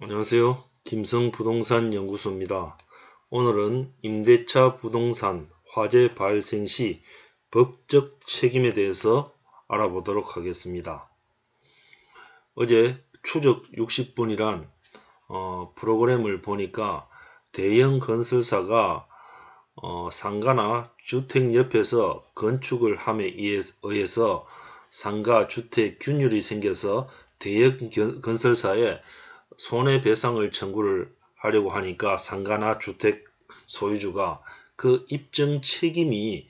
안녕하세요. 김성부동산 연구소입니다. 오늘은 임대차 부동산 화재 발생 시 법적 책임에 대해서 알아보도록 하겠습니다. 어제 추적 60분이란 프로그램을 보니까 대형 건설사가 상가나 주택 옆에서 건축을 함에 의해서 상가 주택 균열이 생겨서 대형 건설사에 손해배상을 청구를 하려고 하니까 상가나 주택 소유주가 그 입증 책임이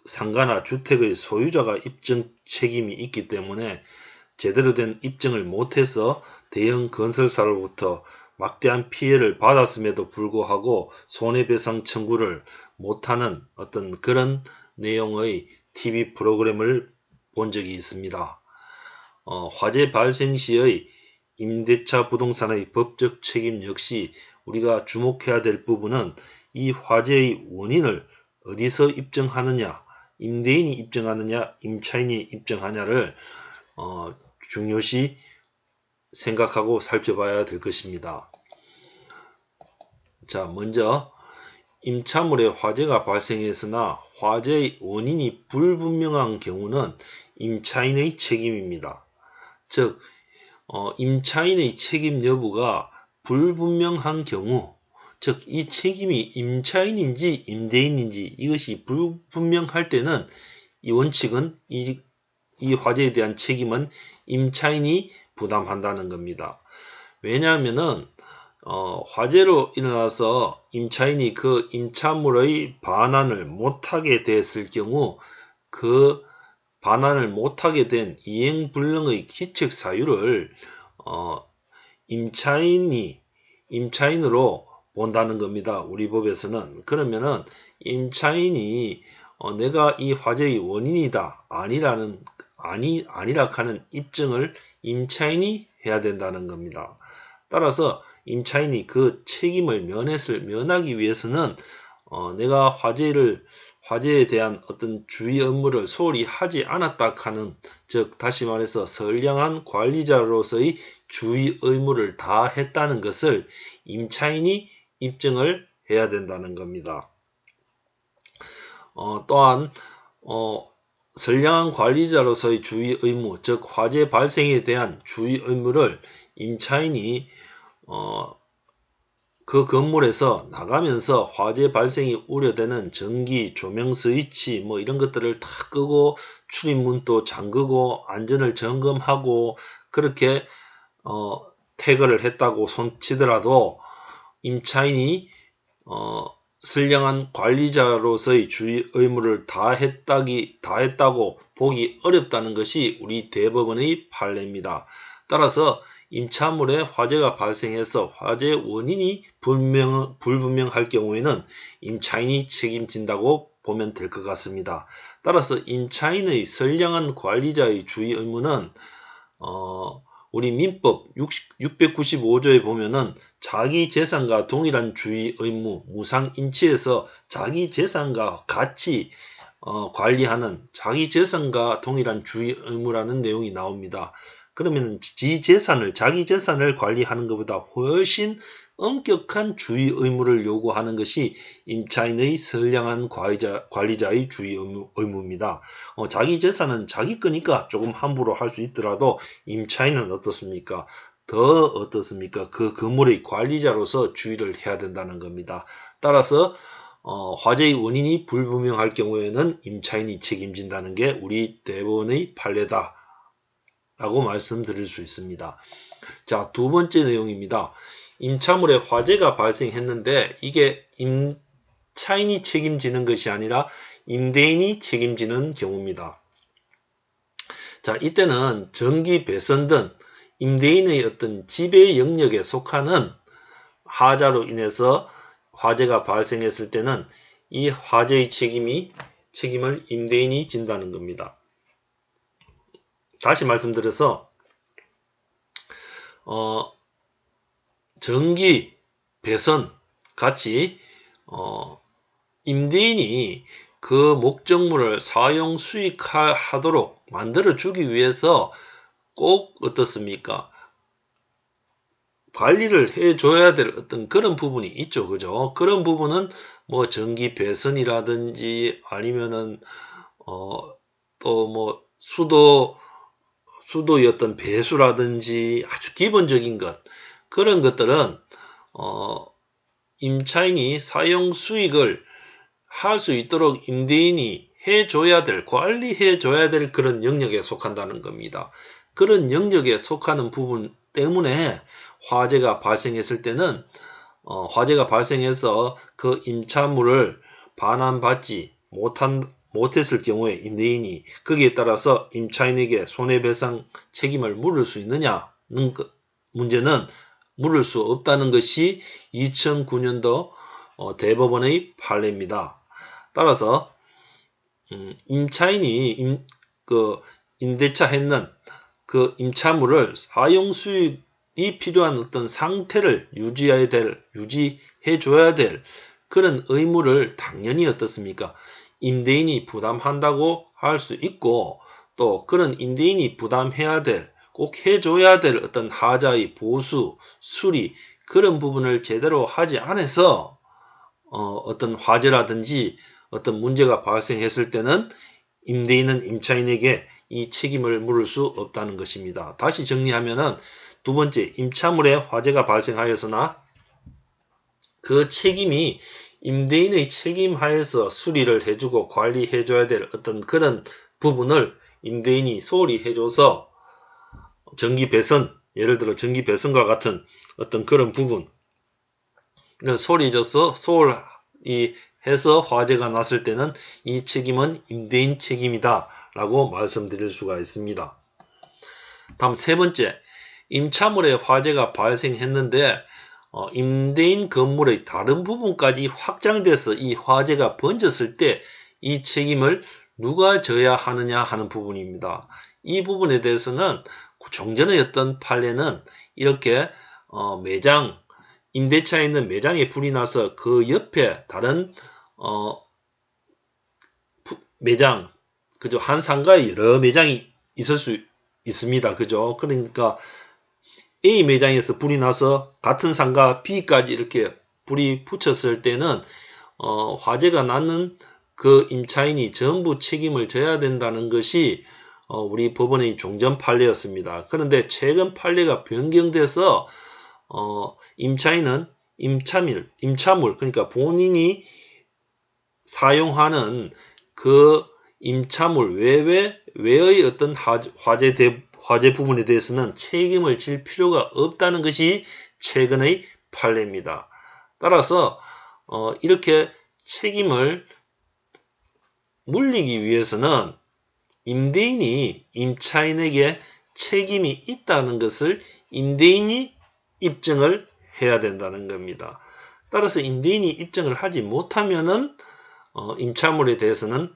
상가나 주택의 소유자가 입증 책임이 있기 때문에 제대로 된 입증을 못해서 대형 건설사로부터 막대한 피해를 받았음에도 불구하고 손해배상 청구를 못하는 어떤 그런 내용의 TV 프로그램을 본 적이 있습니다. 화재 발생 시의 임대차 부동산의 법적 책임 역시 우리가 주목해야 될 부분은 이 화재의 원인을 어디서 입증하느냐, 임대인이 입증하느냐, 임차인이 입증하냐를 중요시 생각하고 살펴봐야 될 것입니다. 자, 먼저 임차물에 화재가 발생했으나 화재의 원인이 불분명한 경우는 임차인의 책임입니다. 즉, 임차인의 책임 여부가 불분명한 경우, 즉 이 책임이 임차인인지 임대인인지 이것이 불분명할 때는 이 원칙은 이 화재에 대한 책임은 임차인이 부담한다는 겁니다. 왜냐하면은 화재로 일어나서 임차인이 그 임차물의 반환을 못하게 됐을 경우 그 반환을 못하게 된 이행불능의 기책 사유를 임차인으로 본다는 겁니다. 우리 법에서는. 그러면은 임차인이 내가 이 화재의 원인이다 아니라 하는 입증을 임차인이 해야 된다는 겁니다. 따라서 임차인이 그 책임을 면하기 위해서는 내가 화재에 대한 어떤 주의 업무를 소홀히 하지 않았다 하는, 즉 다시 말해서 선량한 관리자로서의 주의 의무를 다했다는 것을 임차인이 입증을 해야 된다는 겁니다. 또한 선량한 관리자로서의 주의 의무, 즉 화재 발생에 대한 주의 의무를 임차인이 그 건물에서 나가면서 화재 발생이 우려되는 전기, 조명 스위치 뭐 이런 것들을 다 끄고 출입문도 잠그고 안전을 점검하고 그렇게 태거를 했다고 손치더라도 임차인이 선량한 관리자로서의 주의 의무를 다했다고 보기 어렵다는 것이 우리 대법원의 판례입니다. 따라서 임차물에 화재가 발생해서 화재 원인이 불분명할 경우에는 임차인이 책임진다고 보면 될 것 같습니다. 따라서 임차인의 선량한 관리자의 주의 의무는 우리 민법 695조에 보면은 자기 재산과 동일한 주의 의무, 무상임치에서 자기 재산과 같이 관리하는 자기 재산과 동일한 주의 의무라는 내용이 나옵니다. 그러면 자기 재산을 관리하는 것보다 훨씬 엄격한 주의 의무를 요구하는 것이 임차인의 선량한 관리자의 주의 의무입니다. 자기 재산은 자기 거니까 조금 함부로 할 수 있더라도 임차인은 어떻습니까? 더 어떻습니까? 그 건물의 관리자로서 주의를 해야 된다는 겁니다. 따라서 화재의 원인이 불분명할 경우에는 임차인이 책임진다는 게 우리 대법원의 판례다 라고 말씀드릴 수 있습니다. 자, 두 번째 내용입니다. 임차물에 화재가 발생했는데 이게 임차인이 책임지는 것이 아니라 임대인이 책임지는 경우입니다. 자, 이때는 전기 배선 등 임대인의 어떤 지배 영역에 속하는 하자로 인해서 화재가 발생했을 때는 이 화재의 책임을 임대인이 진다는 겁니다. 다시 말씀드려서 전기, 배선 같이 임대인이 그 목적물을 사용 수익하도록 만들어 주기 위해서 꼭 어떻습니까? 관리를 해줘야 될 어떤 그런 부분이 있죠. 그죠? 그런 부분은 뭐 전기 배선이라든지 아니면은 또 뭐 수도의 어떤 배수라든지 아주 기본적인 것, 그런 것들은 임차인이 사용 수익을 할 수 있도록 임대인이 해줘야 될, 관리해줘야 될 그런 영역에 속한다는 겁니다. 그런 영역에 속하는 부분 때문에 화재가 발생했을 때는 화재가 발생해서 그 임차물을 반환받지 못했을 경우에 임대인이 거기에 따라서 임차인에게 손해배상 책임을 물을 수 있느냐는 문제는 물을 수 없다는 것이 2009년도 대법원의 판례입니다. 따라서 임차인이 임대차 했는 그 임차물을 사용 수익이 필요한 어떤 상태를 유지해줘야 될 그런 의무를 당연히 어떻습니까? 임대인이 부담한다고 할 수 있고, 또 그런 임대인이 부담해야 될, 꼭 해줘야 될 어떤 하자의 보수, 수리, 그런 부분을 제대로 하지 않아서 어떤 화재라든지 어떤 문제가 발생했을 때는 임대인은 임차인에게 이 책임을 물을 수 없다는 것입니다. 다시 정리하면은 두 번째, 임차물에 화재가 발생하였으나 그 책임이 임대인의 책임 하에서 수리를 해주고 관리해줘야 될 어떤 그런 부분을 임대인이 소홀히 해줘서 전기 배선, 예를 들어 전기 배선과 같은 어떤 그런 부분을 소홀히 해줘서 소홀히 해서 화재가 났을 때는 이 책임은 임대인 책임이다 라고 말씀드릴 수가 있습니다. 다음 세 번째, 임차물에 화재가 발생했는데 임대인 건물의 다른 부분까지 확장돼서 이 화재가 번졌을 때 이 책임을 누가 져야 하느냐 하는 부분입니다. 이 부분에 대해서는 종전의 어떤 판례는 이렇게 임대차에 있는 매장에 불이 나서 그 옆에 다른 매장, 그죠? 한 상가에 여러 매장이 있을 수 있습니다. 그죠? 그러니까 A 매장에서 불이 나서 같은 상가 B까지 이렇게 불이 붙였을 때는 화재가 나는 그 임차인이 전부 책임을 져야 된다는 것이 우리 법원의 종전 판례였습니다. 그런데 최근 판례가 변경돼서 임차인은 임차물, 그러니까 본인이 사용하는 그 임차물 외의 어떤 화재 부분에 대해서는 책임을 질 필요가 없다는 것이 최근의 판례입니다. 따라서 이렇게 책임을 물리기 위해서는 임대인이 임차인에게 책임이 있다는 것을 임대인이 입증을 해야 된다는 겁니다. 따라서 임대인이 입증을 하지 못하면은 임차물에 대해서는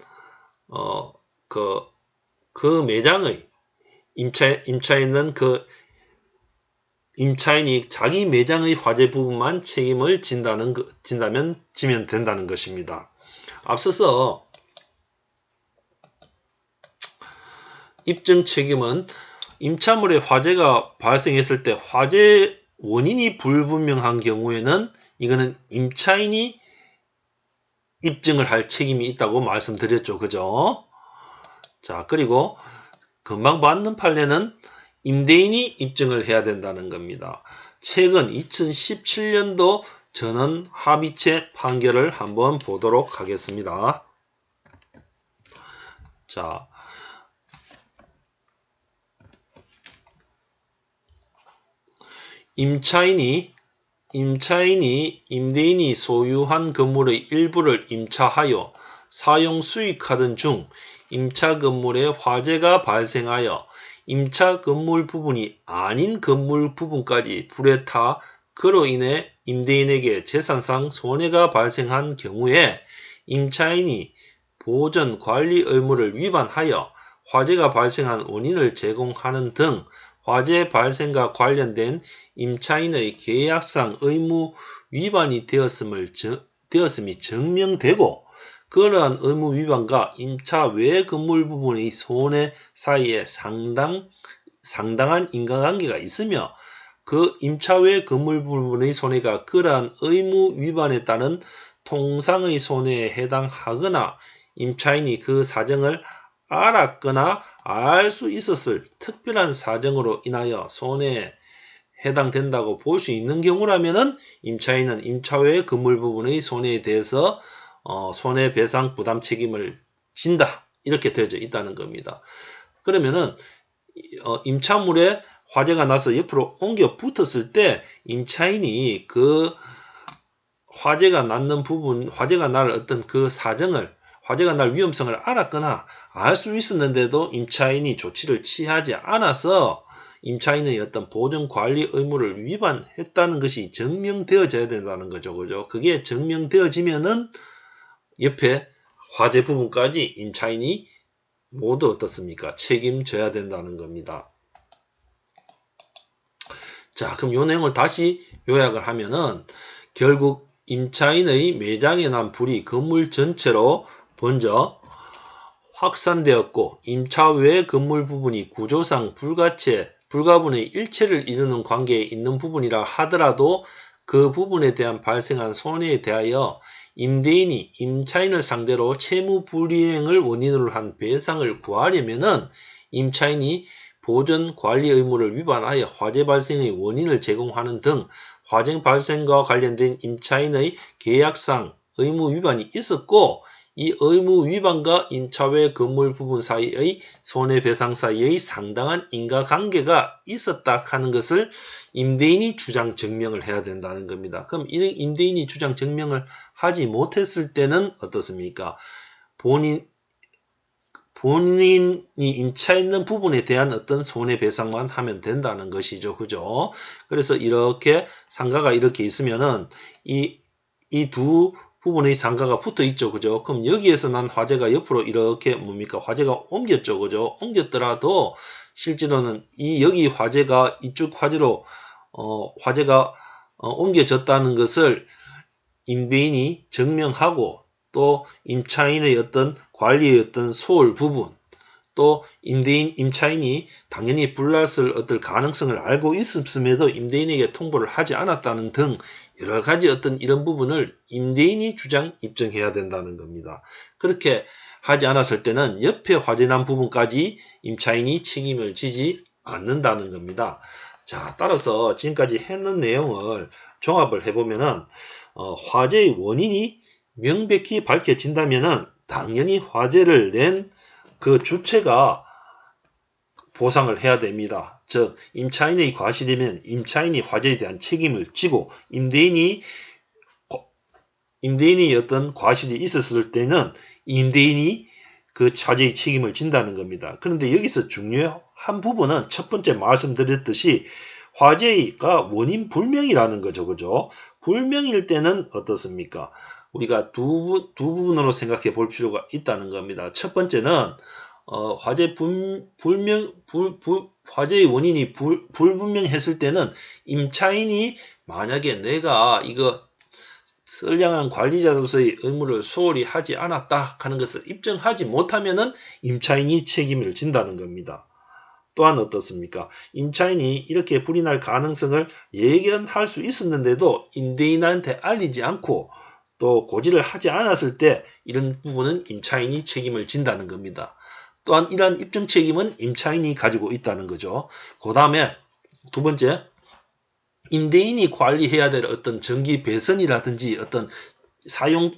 그 매장의 임차에 있는 그 임차인이 자기 매장의 화재 부분만 책임을 지면 된다는 것입니다. 앞서서 입증 책임은 임차물에 화재가 발생했을 때 화재 원인이 불분명한 경우에는 이거는 임차인이 입증을 할 책임이 있다고 말씀드렸죠. 그죠? 자, 그리고 금방 봤는 판례는 임대인이 입증을 해야 된다는 겁니다. 최근 2017년도 전원 합의체 판결을 한번 보도록 하겠습니다. 자, 임차인이 임대인이 소유한 건물의 일부를 임차하여 사용 수익하던 중 임차 건물에 화재가 발생하여 임차 건물 부분이 아닌 건물 부분까지 불에 타 그로 인해 임대인에게 재산상 손해가 발생한 경우에 임차인이 보전 관리 의무를 위반하여 화재가 발생한 원인을 제공하는 등 화재 발생과 관련된 임차인의 계약상 의무 위반이 되었음이 증명되고 그러한 의무 위반과 임차 외 건물 부분의 손해 사이에 상당한 인과관계가 있으며 그 임차 외 건물 부분의 손해가 그러한 의무 위반에 따른 통상의 손해에 해당하거나 임차인이 그 사정을 알았거나 알 수 있었을 특별한 사정으로 인하여 손해에 해당된다고 볼 수 있는 경우라면은 임차인은 임차 외 건물 부분의 손해에 대해서 손해배상 부담 책임을 진다. 이렇게 되어져 있다는 겁니다. 그러면은 임차물에 화재가 나서 옆으로 옮겨 붙었을 때 임차인이 그 화재가 났는 부분, 화재가 날 어떤 그 사정을, 화재가 날 위험성을 알았거나 알 수 있었는데도 임차인이 조치를 취하지 않아서 임차인의 어떤 보전 관리 의무를 위반했다는 것이 증명되어져야 된다는 거죠. 그죠? 그게 증명되어지면은 옆에 화재 부분까지 임차인이 모두 어떻습니까? 책임져야 된다는 겁니다. 자, 그럼 요 내용을 다시 요약을 하면은 결국 임차인의 매장에 난 불이 건물 전체로 번져 확산되었고 임차 외 건물 부분이 구조상 불가분의 일체를 이루는 관계에 있는 부분이라 하더라도 그 부분에 대한 발생한 손해에 대하여 임대인이 임차인을 상대로 채무 불이행을 원인으로 한 배상을 구하려면은 임차인이 보전 관리 의무를 위반하여 화재 발생의 원인을 제공하는 등 화재 발생과 관련된 임차인의 계약상 의무 위반이 있었고 이 의무 위반과 임차 외 건물 부분 사이의 손해배상 사이의 상당한 인과관계가 있었다 하는 것을 임대인이 주장 증명을 해야 된다는 겁니다. 그럼 이 임대인이 주장 증명을 하지 못했을 때는 어떻습니까? 본인이 임차있는 부분에 대한 어떤 손해배상만 하면 된다는 것이죠. 그죠? 그래서 이렇게 상가가 이렇게 있으면은 이 두 부분의 상가가 붙어 있죠. 그죠? 그럼 여기에서 난 화재가 옆으로 이렇게 뭡니까? 화재가 옮겼죠. 그죠? 옮겼더라도 실제로는 여기 화재가 이쪽 화재로 화재가 옮겨졌다는 것을 임대인이 증명하고 또 임차인의 어떤 관리의 어떤 소홀 부분 또 임차인이 당연히 불났을 어떤 가능성을 알고 있음에도 임대인에게 통보를 하지 않았다는 등 여러 가지 어떤 이런 부분을 임대인이 입증해야 된다는 겁니다. 그렇게 하지 않았을 때는 옆에 화재난 부분까지 임차인이 책임을 지지 않는다는 겁니다. 자, 따라서 지금까지 했는 내용을 종합을 해보면은 화재의 원인이 명백히 밝혀진다면은 당연히 화재를 낸 그 주체가 보상을 해야 됩니다. 즉 임차인의 과실이면 임차인이 화재에 대한 책임을 지고 임대인이 어떤 과실이 있었을 때는 임대인이 그 화재의 책임을 진다는 겁니다. 그런데 여기서 중요한 부분은 첫 번째 말씀드렸듯이 화재가 원인 불명이라는 거죠. 그죠? 불명일 때는 어떻습니까? 우리가 두 부분으로 생각해 볼 필요가 있다는 겁니다. 첫 번째는 화재의 원인이 불분명했을 때는 임차인이 만약에 내가 이거 선량한 관리자로서의 의무를 소홀히 하지 않았다 하는 것을 입증하지 못하면은 임차인이 책임을 진다는 겁니다. 또한 어떻습니까? 임차인이 이렇게 불이 날 가능성을 예견할 수 있었는데도 임대인한테 알리지 않고 또 고지를 하지 않았을 때 이런 부분은 임차인이 책임을 진다는 겁니다. 또한 이러한 입증 책임은 임차인이 가지고 있다는 거죠. 그 다음에 두 번째, 임대인이 관리해야 될 어떤 전기 배선이라든지 어떤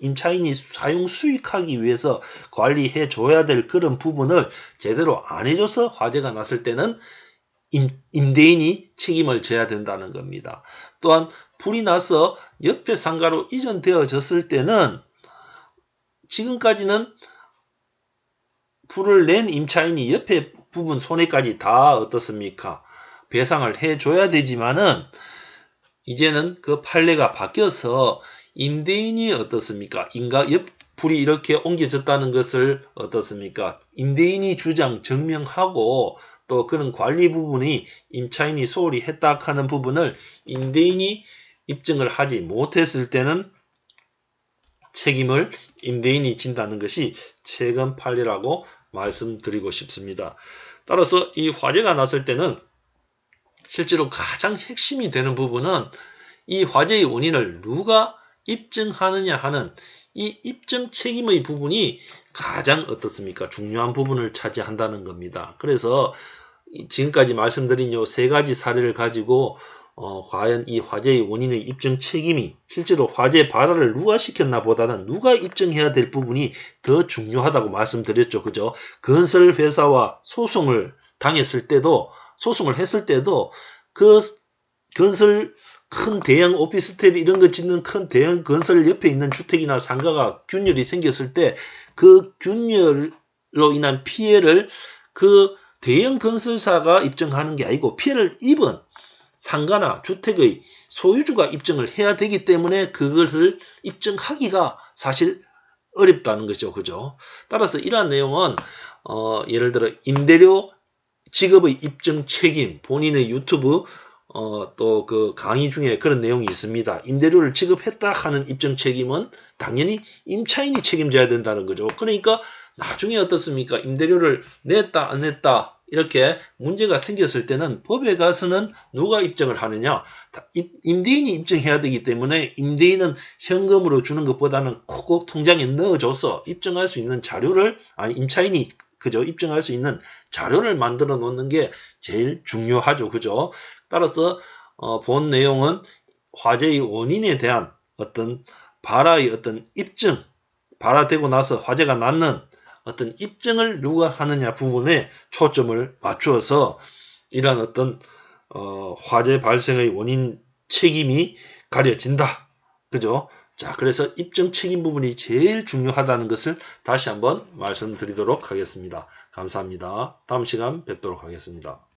임차인이 사용 수익하기 위해서 관리해 줘야 될 그런 부분을 제대로 안 해줘서 화재가 났을 때는 임대인이 책임을 져야 된다는 겁니다. 또한 불이 나서 옆에 상가로 이전되어졌을 때는 지금까지는 불을 낸 임차인이 옆에 부분 손해까지 다 어떻습니까? 배상을 해줘야 되지만은 이제는 그 판례가 바뀌어서 임대인이 어떻습니까? 불이 이렇게 옮겨졌다는 것을 어떻습니까? 임대인이 주장 증명하고 또 그런 관리 부분이 임차인이 소홀히 했다 하는 부분을 임대인이 입증을 하지 못했을 때는 책임을 임대인이 진다는 것이 최근 판례라고 말씀드리고 싶습니다. 따라서 이 화재가 났을 때는 실제로 가장 핵심이 되는 부분은 이 화재의 원인을 누가 입증하느냐 하는 이 입증 책임의 부분이 가장 어떻습니까? 중요한 부분을 차지한다는 겁니다. 그래서 지금까지 말씀드린 요 세 가지 사례를 가지고 과연 이 화재의 원인의 입증 책임이 실제로 화재 발화를 누가 시켰나 보다는 누가 입증해야 될 부분이 더 중요하다고 말씀드렸죠. 그죠? 건설 회사와 소송을 했을 때도 그 건설 큰 대형 오피스텔 이런 거 짓는 큰 대형 건설 옆에 있는 주택이나 상가가 균열이 생겼을 때 그 균열로 인한 피해를 그 대형 건설사가 입증하는 게 아니고 피해를 입은 상가나 주택의 소유주가 입증을 해야 되기 때문에 그것을 입증하기가 사실 어렵다는 거죠. 그죠? 따라서 이러한 내용은 예를 들어 임대료 지급의 입증 책임, 본인의 유튜브 또 그 강의 중에 그런 내용이 있습니다. 임대료를 지급했다 하는 입증 책임은 당연히 임차인이 책임져야 된다는 거죠. 그러니까 나중에 어떻습니까? 임대료를 냈다 안 냈다 이렇게 문제가 생겼을 때는 법에 가서는 누가 입증을 하느냐? 임대인이 입증해야 되기 때문에 임대인은 현금으로 주는 것보다는 콕콕 통장에 넣어줘서 입증할 수 있는 자료를 임차인이 그죠? 입증할 수 있는 자료를 만들어 놓는 게 제일 중요하죠. 그죠? 따라서 본 내용은 화재의 원인에 대한 어떤 발화의 어떤 입증, 발화되고 나서 화재가 났는 어떤 입증을 누가 하느냐 부분에 초점을 맞추어서 이러한 어떤 화재 발생의 원인 책임이 가려진다. 그죠? 자, 그래서 입증 책임 부분이 제일 중요하다는 것을 다시 한번 말씀드리도록 하겠습니다. 감사합니다. 다음 시간 뵙도록 하겠습니다.